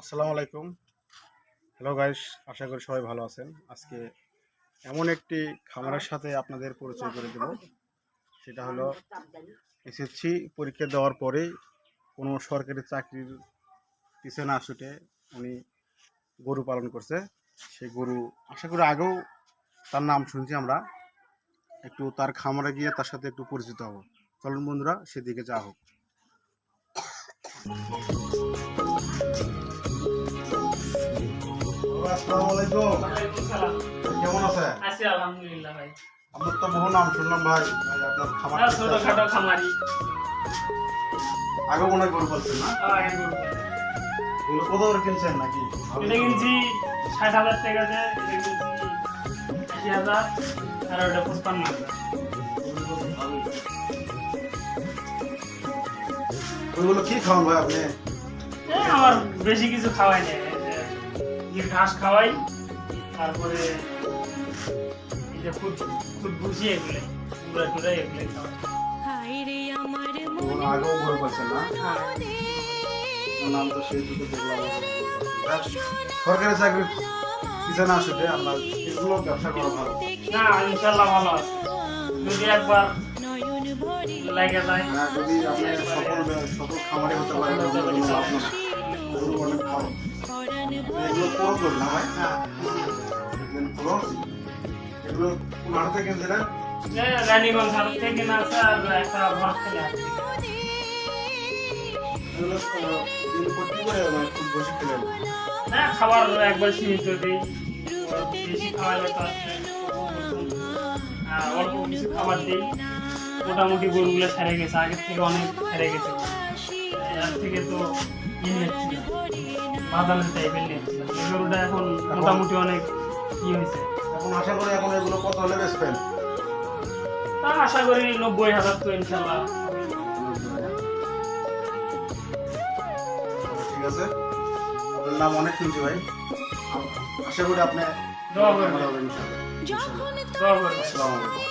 আসসালামু আলাইকুম। Hello guys, আশা করি সবাই ভালো আছেন। আজকে এমন একটি খামারের সাথে আপনাদের পরিচয় করে দেব। সেটা হলো এসএসসি পরীক্ষা দেওয়ার পরেই কোনো সরকারি চাকরির পিছনে না ছুটে উনি গরু পালন করছে। সেই গরু আশা করি আগেও তার নাম শুনছি আমরা। একটু তার খামারে গিয়ে তার সাথে একটু পরিচিত হব। চলুন বন্ধুরা, সেদিকে যাওয়া হোক। আসসালামু আলাইকুম। কেমন আছেন? আছি আলহামদুলিল্লাহ ভাই। আপনার তো বহু নাম শুনলাম ভাই। আপনার খামার ছোটখাটো খামারি। আগে মনে হয় গরু পালছেন না? আগে গরু পালি। এগুলো কত করে কিনছেন নাকি? এটা কিনছি ৬০,০০০ টাকা দিয়ে, এটা কিনছি ৮০,০০০ আর ওটা ৫৫,০০০। ওইগুলো কি খাওয়ান ভাই আপনি? আমার বেশি কিছু খাওয়াই নেই, ঘাস খাওয়াই, তারপরে এই যে খুদ ভুসি, এগুলো গুঁড়া টুড়া এগুলো খাওয়াই। ওগুলো আগেও গরু পালছেন না? হ্যাঁ। আপনার নাম তো সেই যুগে দেখলাম। সরকারি চাকরির পিছনে না ছুটে আপনার এগুলো ব্যবসা করা ভালো। না, ইনশাল্লাহ ভালো আছে, যদি একবার লাগে যায়। হ্যাঁ, যদি আপনি সফল খামারে হতে পারেন তাহলে কোনো লাভ না। এগুলো অনেক ভালো। এগুলো পুরো করি না ভাই? হ্যাঁ, দেখবেন পুরো। এগুলো কোন হাট থেকে কিনছিলেন? রানীগঞ্জ হাট থেকে না আছে, আর একটা ভরত থেকে আছে। এগুলো দিন প্রতি করে মানে খুব বেশি খেলেন। না, খাবার একবার সীমিত দিই, বেশি খাওয়ালে তো আসলে অল্প কিছু খাবার দিই। মোটামুটি গরুগুলো ছেড়ে গেছে, আগের থেকে অনেক ছেড়ে গেছে। এর থেকে তো নিচ্ছিল, বাদামের টাইপের নিচ্ছিল। এই গরুটা এখন মোটামুটি অনেক হয়েছে। এখন আশা করি এখন এগুলো কত হলে বেচবেন? তা আশা করি ৯০,০০০ তো ইনশাল্লাহ। ঠিক আছে, আপনার নাম অনেক শুনছি ভাই। আশা করি আপনি দোয়া করবেন। ইনশাআল্লাহ। দোয়া করবেন। আসসালামু আলাইকুম।